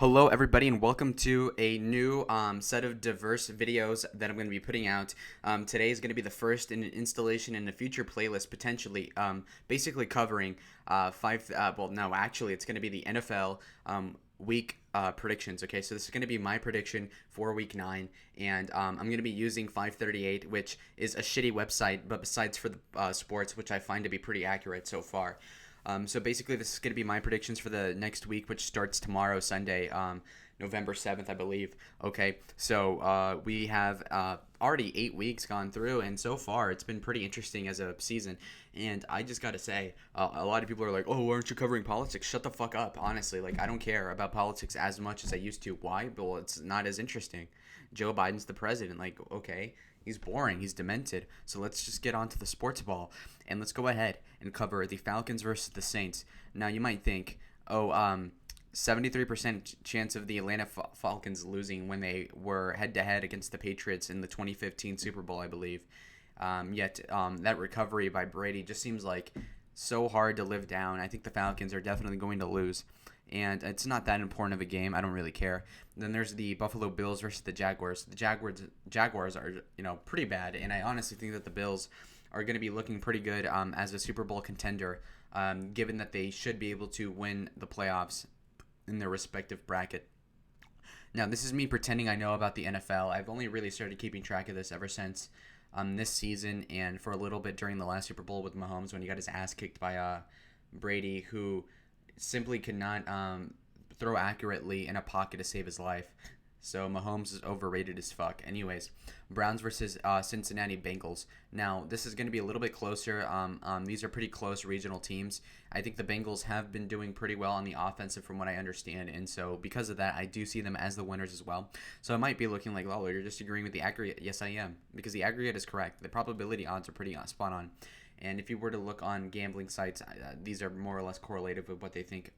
Hello, everybody, and welcome to a new set of diverse videos that I'm going to be putting out. Today is going to be the first in an installation in a future playlist, potentially, basically covering it's going to be the NFL week predictions. Okay, so this is going to be my prediction for week 9, and I'm going to be using 538, which is a shitty website, but besides for the sports, which I find to be pretty accurate so far. So basically, this is going to be my predictions for the next week, which starts tomorrow, Sunday, November 7th, I believe. Okay, so we have already 8 weeks gone through, and so far it's been pretty interesting as a season. And I just got to say, a lot of people are like, oh, why aren't you covering politics? Shut the fuck up, honestly. Like, I don't care about politics as much as I used to. Why? Well, it's not as interesting. Joe Biden's the president. Like, okay. He's boring. He's demented. So let's just get on to the sports ball. And let's go ahead and cover the Falcons versus the Saints. Now, you might think, 73% chance of the Atlanta Falcons losing when they were head-to-head against the Patriots in the 2015 Super Bowl, I believe. Yet that recovery by Brady just seems like so hard to live down. I think the Falcons are definitely going to lose. And it's not that important of a game. I don't really care. Then there's the Buffalo Bills versus the Jaguars. The Jaguars are pretty bad, and I honestly think that the Bills are going to be looking pretty good as a Super Bowl contender, given that they should be able to win the playoffs in their respective bracket. Now, this is me pretending I know about the NFL. I've only really started keeping track of this ever since this season, and for a little bit during the last Super Bowl with Mahomes when he got his ass kicked by Brady, who simply could not throw accurately in a pocket to save his life. So Mahomes is overrated as fuck. Anyways, Browns versus Cincinnati Bengals. Now, this is going to be a little bit closer. These are pretty close regional teams. I think the Bengals have been doing pretty well on the offensive from what I understand. And so because of that, I do see them as the winners as well. So it might be looking like, Lalo, you're just agreeing with the aggregate. Yes, I am. Because the aggregate is correct. The probability odds are pretty spot on. And if you were to look on gambling sites, these are more or less correlative with what they think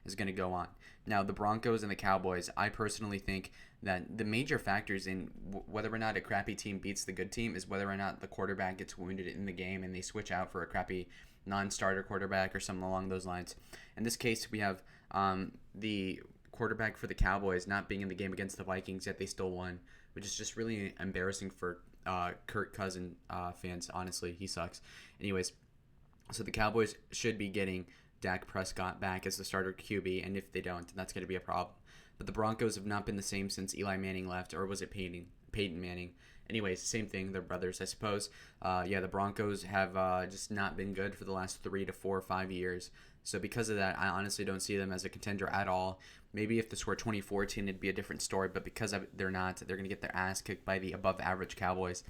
is going to go on. Now, the Broncos and the Cowboys, I personally think that the major factors in whether or not a crappy team beats the good team is whether or not the quarterback gets wounded in the game and they switch out for a crappy non-starter quarterback or something along those lines. In this case, we have the quarterback for the Cowboys not being in the game against the Vikings, yet they still won, which is just really embarrassing for Kirk Cousins fans. Honestly, he sucks. Anyways, so the Cowboys should be getting Dak Prescott back as the starter QB, and if they don't, that's going to be a problem. But the Broncos have not been the same since Eli Manning left, or was it Peyton Manning? Anyways, same thing. They're brothers, I suppose. The Broncos have just not been good for the last 3 to 4 or 5 years. So because of that, I honestly don't see them as a contender at all. Maybe if this were 2014, it'd be a different story. But because they're not, they're going to get their ass kicked by the above-average Cowboys.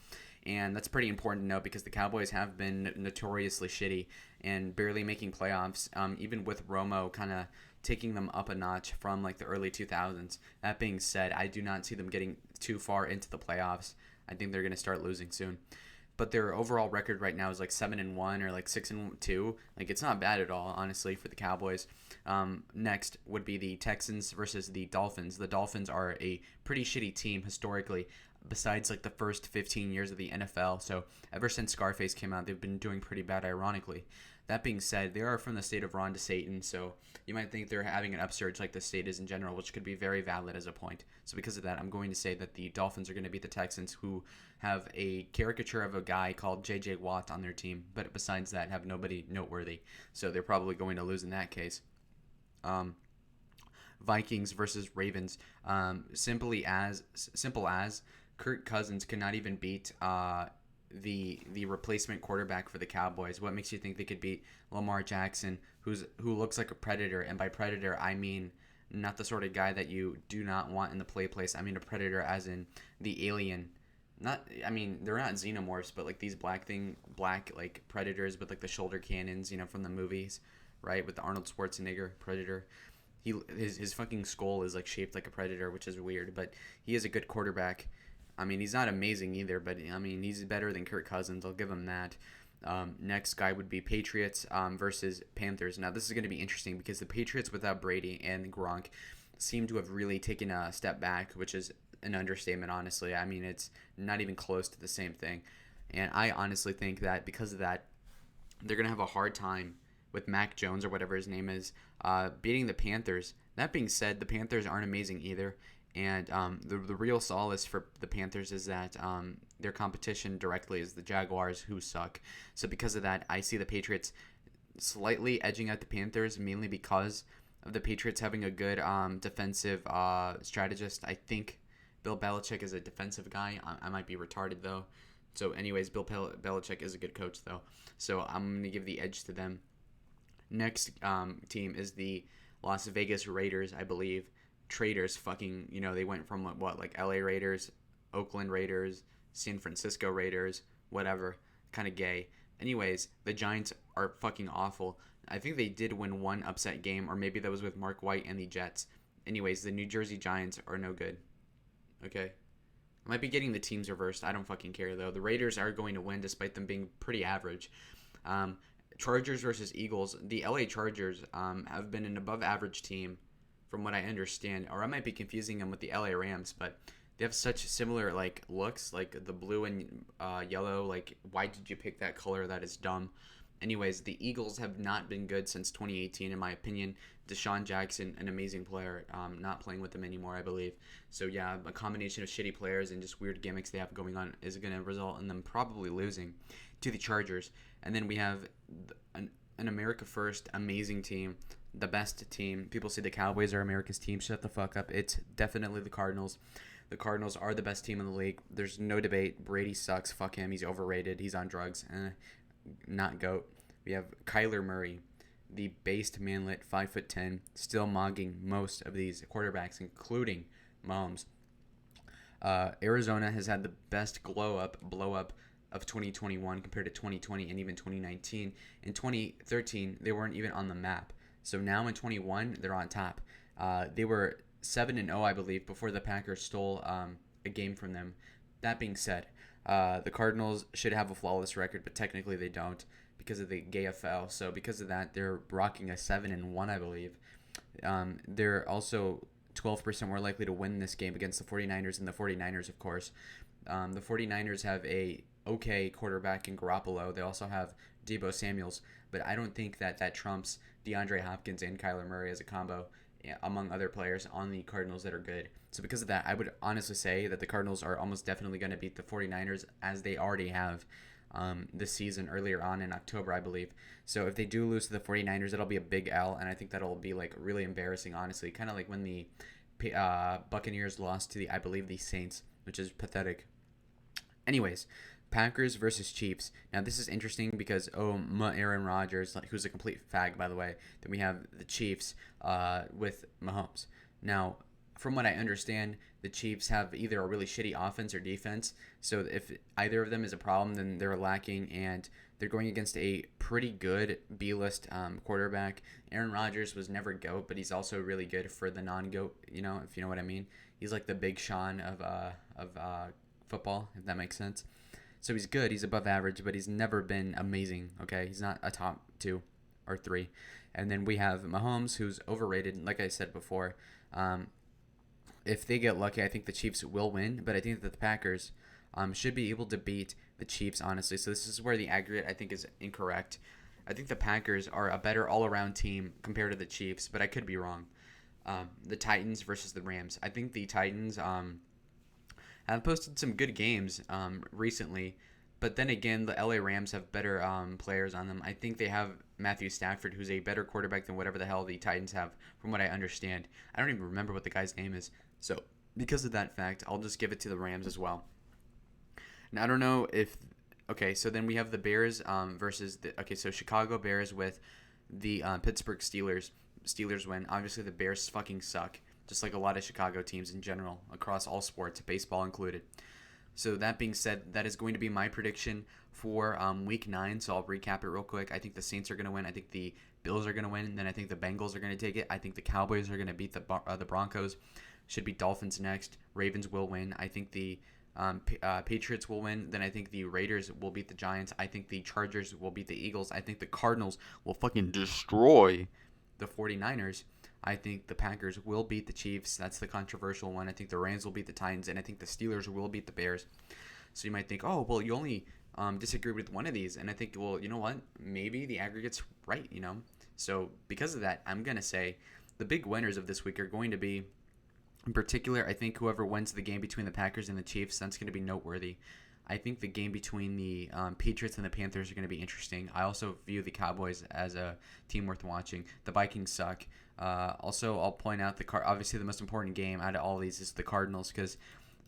And that's pretty important to note because the Cowboys have been notoriously shitty and barely making playoffs, even with Romo kind of taking them up a notch from like the early 2000s. That being said, I do not see them getting too far into the playoffs. I think they're going to start losing soon. But their overall record right now is like 7-1 or like 6-2. Like, it's not bad at all, honestly, for the Cowboys. Next would be the Texans versus the Dolphins. The Dolphins are a pretty shitty team historically, besides like the first 15 years of the NFL. So ever since Scarface came out, they've been doing pretty bad, ironically. That being said, they are from the state of Ron DeSantis, so you might think they're having an upsurge like the state is in general, which could be very valid as a point. So because of that, I'm going to say that the Dolphins are going to beat the Texans, who have a caricature of a guy called J.J. Watt on their team, but besides that, have nobody noteworthy. So they're probably going to lose in that case. Vikings versus Ravens. Simple as Kirk Cousins cannot even beat the replacement quarterback for the Cowboys. What makes you think they could beat Lamar Jackson, who looks like a predator? And by predator, I mean not the sort of guy that you do not want in the place. I mean a predator as in the alien. They're not xenomorphs, but like these black like predators with like the shoulder cannons, from the movies, right? With the Arnold Schwarzenegger predator. His fucking skull is like shaped like a predator, which is weird, but he is a good quarterback. I mean, he's not amazing either, but I mean, he's better than Kirk Cousins. I'll give him that. Next guy would be Patriots versus Panthers. Now, this is going to be interesting because the Patriots without Brady and Gronk seem to have really taken a step back, which is an understatement, honestly. I mean, it's not even close to the same thing. And I honestly think that because of that, they're going to have a hard time with Mac Jones or whatever his name is, beating the Panthers That being said, the Panthers aren't amazing either. And the real solace for the Panthers is that their competition directly is the Jaguars, who suck. So because of that, I see the Patriots slightly edging out the Panthers, mainly because of the Patriots having a good defensive strategist. I think Bill Belichick is a defensive guy. I might be retarded though. So, anyways, Belichick is a good coach though. So I'm gonna give the edge to them. Next team is the Las Vegas Raiders, I believe. Traders, fucking, they went from what, like LA Raiders, Oakland Raiders, San Francisco Raiders, whatever. Kind of gay. Anyways, the Giants are fucking awful. I think they did win one upset game, or maybe that was with Mark White and the Jets. Anyways, the New Jersey Giants are no good. Okay? I might be getting the teams reversed. I don't fucking care, though. The Raiders are going to win despite them being pretty average. Um, Chargers versus Eagles. The LA Chargers have been an above average team from what I understand. Or I might be confusing them with the LA Rams, but they have such similar like looks, like the blue and yellow. Like, why did you pick that color? That is dumb. Anyways, the Eagles have not been good since 2018, in my opinion. Deshaun Jackson, an amazing player, not playing with them anymore, I believe. So, yeah, a combination of shitty players and just weird gimmicks they have going on is going to result in them probably losing to the Chargers. And then we have an America First amazing team, the best team. People say the Cowboys are America's team. Shut the fuck up. It's definitely the Cardinals. The Cardinals are the best team in the league. There's no debate. Brady sucks. Fuck him. He's overrated. He's on drugs. Not GOAT. We have Kyler Murray, the based manlet, 5'10", still mogging most of these quarterbacks, including Mahomes. Arizona has had the best blow up of 2021 compared to 2020 and even 2019. In 2013, they weren't even on the map. So now in 21, they're on top. They were 7-0, I believe, before the Packers stole a game from them. That being said, the Cardinals should have a flawless record, but technically they don't because of the gay FL. So because of that, they're rocking a 7-1, I believe. They're also 12% more likely to win this game against the 49ers, and the 49ers, of course. The 49ers have a okay quarterback in Garoppolo. They also have Deebo Samuels, but I don't think that trumps DeAndre Hopkins and Kyler Murray as a combo, among other players on the Cardinals that are good. So because of that, I would honestly say that the Cardinals are almost definitely going to beat the 49ers, as they already have this season earlier on in October, I believe. So if they do lose to the 49ers, that'll be a big L, and I think that'll be like really embarrassing, honestly. Kind of like when the Buccaneers lost to I believe the Saints, which is pathetic. Anyways, Packers versus Chiefs. Now this is interesting because Aaron Rodgers, who's a complete fag, by the way. Then we have the Chiefs with Mahomes. Now, from what I understand, the Chiefs have either a really shitty offense or defense. So if either of them is a problem, then they're lacking, and they're going against a pretty good B-list quarterback. Aaron Rodgers was never GOAT, but he's also really good for the non-GOAT, if you know what I mean. He's like the Big Sean of football, if that makes sense. So he's good. He's above average, but he's never been amazing, okay? He's not a top 2 or 3. And then we have Mahomes, who's overrated, like I said before. If they get lucky, I think the Chiefs will win, but I think that the Packers should be able to beat the Chiefs, honestly. So this is where the aggregate, I think, is incorrect. I think the Packers are a better all-around team compared to the Chiefs, but I could be wrong. The Titans versus the Rams. I think the Titans have posted some good games recently, but then again, the LA Rams have better players on them. I think they have Matthew Stafford, who's a better quarterback than whatever the hell the Titans have, from what I understand. I don't even remember what the guy's name is. So because of that fact, I'll just give it to the Rams as well. Now, I don't know if... Okay, so then we have the Bears versus... so Chicago Bears with the Pittsburgh Steelers. Steelers win. Obviously, the Bears fucking suck, just like a lot of Chicago teams in general, across all sports, baseball included. So that being said, that is going to be my prediction for Week 9, so I'll recap it real quick. I think the Saints are going to win. I think the Bills are going to win. And then I think the Bengals are going to take it. I think the Cowboys are going to beat the Broncos. Should be Dolphins next. Ravens will win. I think the Patriots will win. Then I think the Raiders will beat the Giants. I think the Chargers will beat the Eagles. I think the Cardinals will fucking destroy the 49ers. I think the Packers will beat the Chiefs. That's the controversial one. I think the Rams will beat the Titans, and I think the Steelers will beat the Bears. So you might think, oh, well, you only disagree with one of these. And I think, well, you know what? Maybe the aggregate's right, So because of that, I'm going to say the big winners of this week are going to be, in particular, I think whoever wins the game between the Packers and the Chiefs, that's going to be noteworthy. I think the game between the Patriots and the Panthers are going to be interesting. I also view the Cowboys as a team worth watching. The Vikings suck. Also, I'll point out obviously the most important game out of all these is the Cardinals because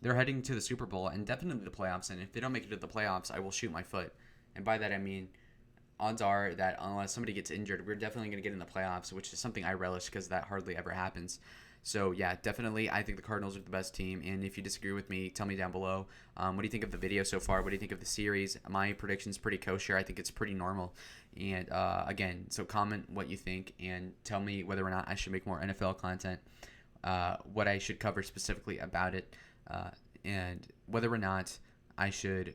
they're heading to the Super Bowl and definitely the playoffs. And if they don't make it to the playoffs, I will shoot my foot. And by that I mean, odds are that unless somebody gets injured, we're definitely going to get in the playoffs, which is something I relish because that hardly ever happens. So, yeah, definitely, I think the Cardinals are the best team. And if you disagree with me, tell me down below. What do you think of the video so far? What do you think of the series? My prediction's pretty kosher. I think it's pretty normal. And, again, so comment what you think and tell me whether or not I should make more NFL content, what I should cover specifically about it, and whether or not I should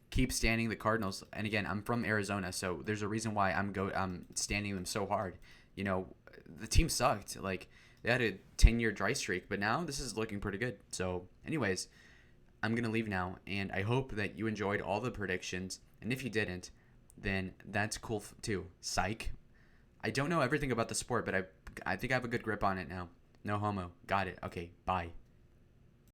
keep standing the Cardinals. And, again, I'm from Arizona, so there's a reason why I'm standing them so hard. You know, the team sucked. Like, they had a 10-year dry streak, but now this is looking pretty good. So, anyways, I'm going to leave now, and I hope that you enjoyed all the predictions. And if you didn't, then that's cool too. Psych. I don't know everything about the sport, but I think I have a good grip on it now. No homo. Got it. Okay, bye.